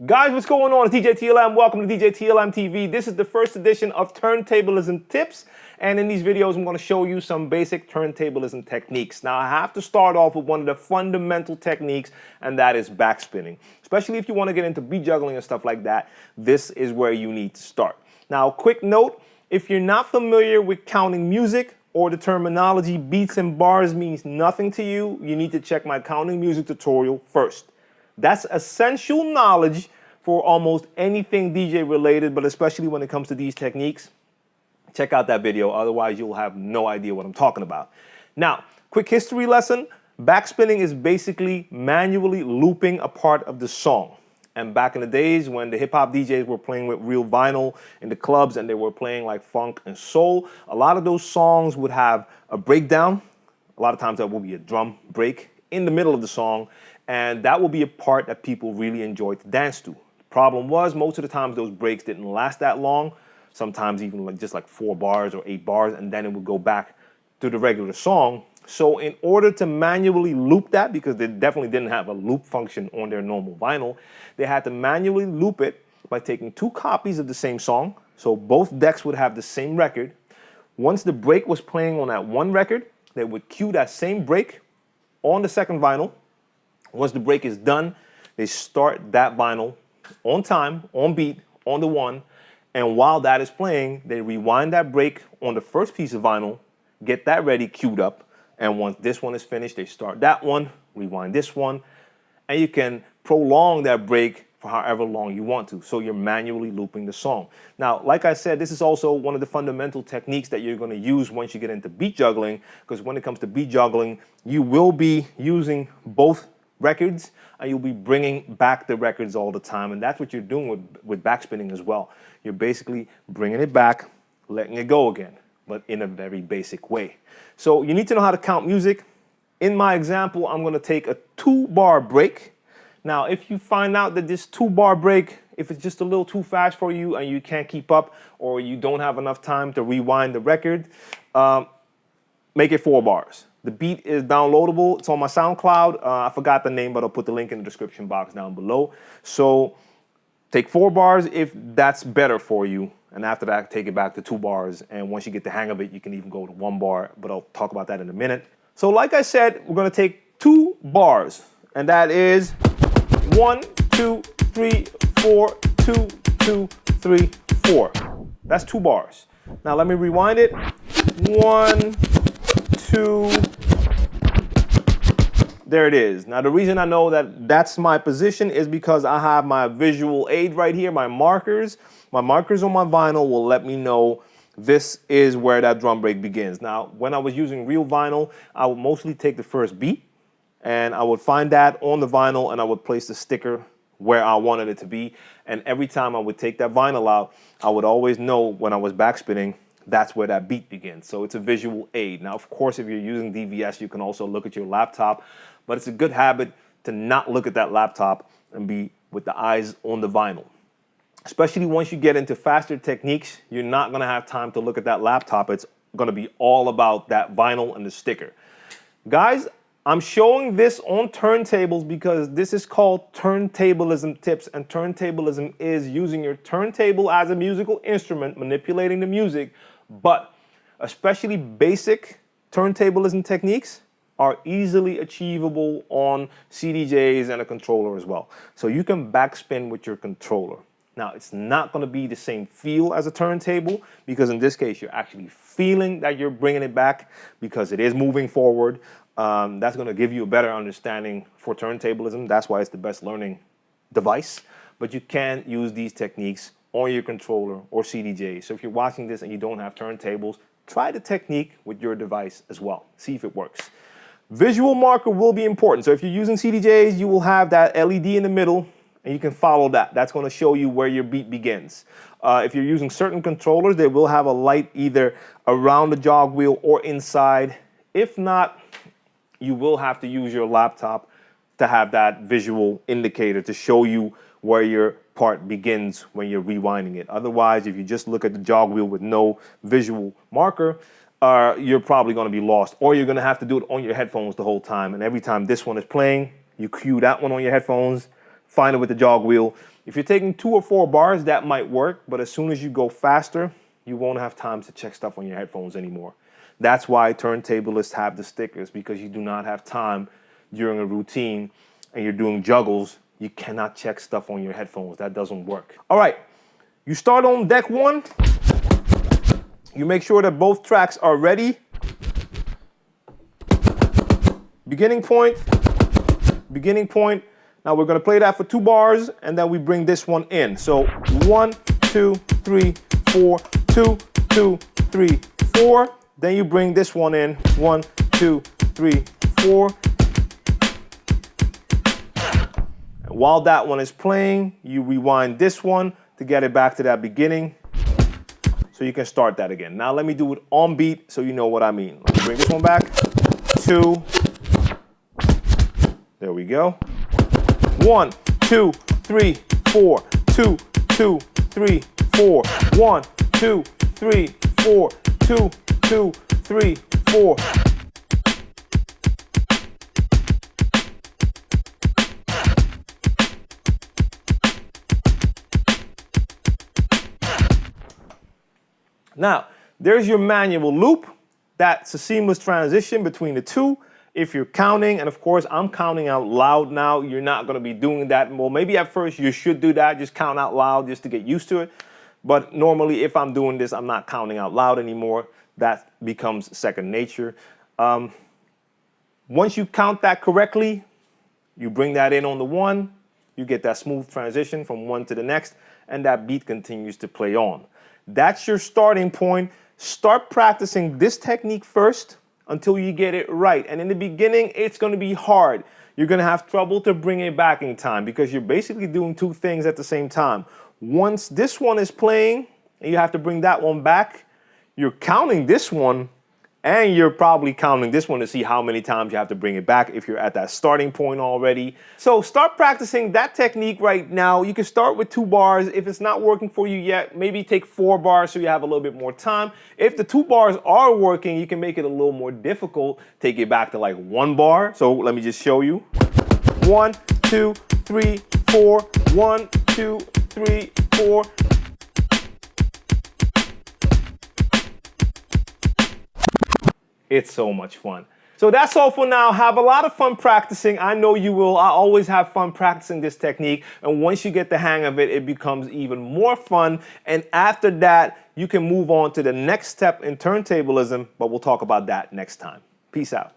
Guys, what's going on? It's djTLM. Welcome to djTLMtv. This is the first edition of Turntablism Tips, and in these videos I'm going to show you some basic turntablism techniques. Now I have to start off with one of the fundamental techniques, and that is backspinning. Especially if you want to get into beat juggling and stuff like that, this is where you need to start. Now, quick note, if you're not familiar with counting music, or the terminology beats and bars means nothing to you, you need to check my counting music tutorial first. That's essential knowledge for almost anything DJ related, but especially when it comes to these techniques. Check out that video, otherwise you'll have no idea what I'm talking about. Now, quick history lesson. Backspinning is basically manually looping a part of the song. And back in the days when the hip-hop DJs were playing with real vinyl in the clubs and they were playing like funk and soul, a lot of those songs would have a breakdown. A lot of times that will be a drum break in the middle of the song, and that will be a part that people really enjoyed to dance to. The problem was, most of the times those breaks didn't last that long, sometimes even like just like 4 bars or 8 bars, and then it would go back to the regular song. So in order to manually loop that, because they definitely didn't have a loop function on their normal vinyl, they had to manually loop it by taking 2 copies of the same song, so both decks would have the same record. Once the break was playing on that one record, they would cue that same break on the second vinyl. Once the break is done, they start that vinyl on time, on beat, on the one, and while that is playing, they rewind that break on the first piece of vinyl, get that ready, queued up, and once this one is finished, they start that one, rewind this one, and you can prolong that break for however long you want to. So you're manually looping the song. Now, like I said, this is also one of the fundamental techniques that you're going to use once you get into beat juggling, because when it comes to beat juggling, you will be using both records and you'll be bringing back the records all the time, and that's what you're doing with backspinning as well. You're basically bringing it back, letting it go again, but in a very basic way. So you need to know how to count music. In my example, I'm going to take a 2-bar break. Now, if you find out that this 2-bar break, if it's just a little too fast for you and you can't keep up, or you don't have enough time to rewind the record, make it 4 bars. The beat is downloadable. It's on my SoundCloud. I forgot the name, but I'll put the link in the description box down below. So take 4 bars if that's better for you. And after that, take it back to 2 bars. And once you get the hang of it, you can even go to 1 bar, but I'll talk about that in a minute. So like I said, we're going to take 2 bars, and that is 1, 2, 3, 4, 2, 2, 3, 4. That's 2 bars. Now let me rewind it. 1, 2. There it is. Now the reason I know that that's my position is because I have my visual aid right here, my markers. My markers on my vinyl will let me know this is where that drum break begins. Now, when I was using real vinyl, I would mostly take the first beat and I would find that on the vinyl and I would place the sticker where I wanted it to be. And every time I would take that vinyl out, I would always know when I was backspinning, that's where that beat begins. So it's a visual aid. Now, of course, if you're using DVS, you can also look at your laptop, but it's a good habit to not look at that laptop and be with the eyes on the vinyl. Especially once you get into faster techniques, you're not going to have time to look at that laptop. It's going to be all about that vinyl and the sticker. Guys, I'm showing this on turntables because this is called Turntablism Tips, and turntablism is using your turntable as a musical instrument, manipulating the music, but especially basic turntablism techniques are easily achievable on CDJs and a controller as well. So you can backspin with your controller. Now, it's not going to be the same feel as a turntable because in this case, you're actually feeling that you're bringing it back because it is moving forward. That's going to give you a better understanding for turntablism. That's why it's the best learning device. But you can use these techniques on your controller or CDJ. So if you're watching this and you don't have turntables, try the technique with your device as well. See if it works. Visual marker will be important. So if you're using CDJs, you will have that LED in the middle, and you can follow that. That's going to show you where your beat begins. If you're using certain controllers, they will have a light either around the jog wheel or inside. If not, you will have to use your laptop to have that visual indicator to show you where your part begins when you're rewinding it. Otherwise, if you just look at the jog wheel with no visual marker, you're probably going to be lost, or you're going to have to do it on your headphones the whole time. And every time this one is playing, you cue that one on your headphones, find it with the jog wheel, If you're taking 2 or 4 bars, that might work, but as soon as you go faster, you won't have time to check stuff on your headphones anymore. That's why turntablists have the stickers, because you do not have time during a routine and you're doing juggles. You cannot check stuff on your headphones. That doesn't work. All right, you start on deck 1. You make sure that both tracks are ready. Beginning point, beginning point. Now we're gonna play that for 2 bars, and then we bring this one in. So 1, 2, 3, 4, 2, 2, 3, 4. Then you bring this one in. 1, 2, 3, 4. And while that one is playing, you rewind this one to get it back to that beginning. So you can start that again. Now let me do it on beat so you know what I mean. Let me bring this one back. 2. There we go. 1, 2, 3, 4. 2, 2, 3, 4. 1, 2, 3, 4. 2, 2, 3, 4. Now, there's your manual loop. That's a seamless transition between the two. If you're counting, and of course I'm counting out loud now, you're not gonna be doing that. Well, maybe at first you should do that, just count out loud just to get used to it. But normally if I'm doing this, I'm not counting out loud anymore. That becomes second nature. Once you count that correctly, you bring that in on the 1, you get that smooth transition from one to the next, and that beat continues to play on. That's your starting point. Start practicing this technique first until you get it right. And in the beginning, it's gonna be hard. You're gonna have trouble to bring it back in time because you're basically doing 2 things at the same time. Once this one is playing and you have to bring that one back, you're counting this one and you're probably counting this one to see how many times you have to bring it back if you're at that starting point already. So start practicing that technique right now. You can start with 2 bars. If it's not working for you yet, maybe take 4 bars so you have a little bit more time. If the 2 bars are working, you can make it a little more difficult. Take it back to like 1 bar. So let me just show you. 1, 2, 3, 4. 1, 2, 3, 4. It's so much fun. So that's all for now. Have a lot of fun practicing. I know you will. I always have fun practicing this technique. And once you get the hang of it, it becomes even more fun. And after that, you can move on to the next step in turntablism, but we'll talk about that next time. Peace out.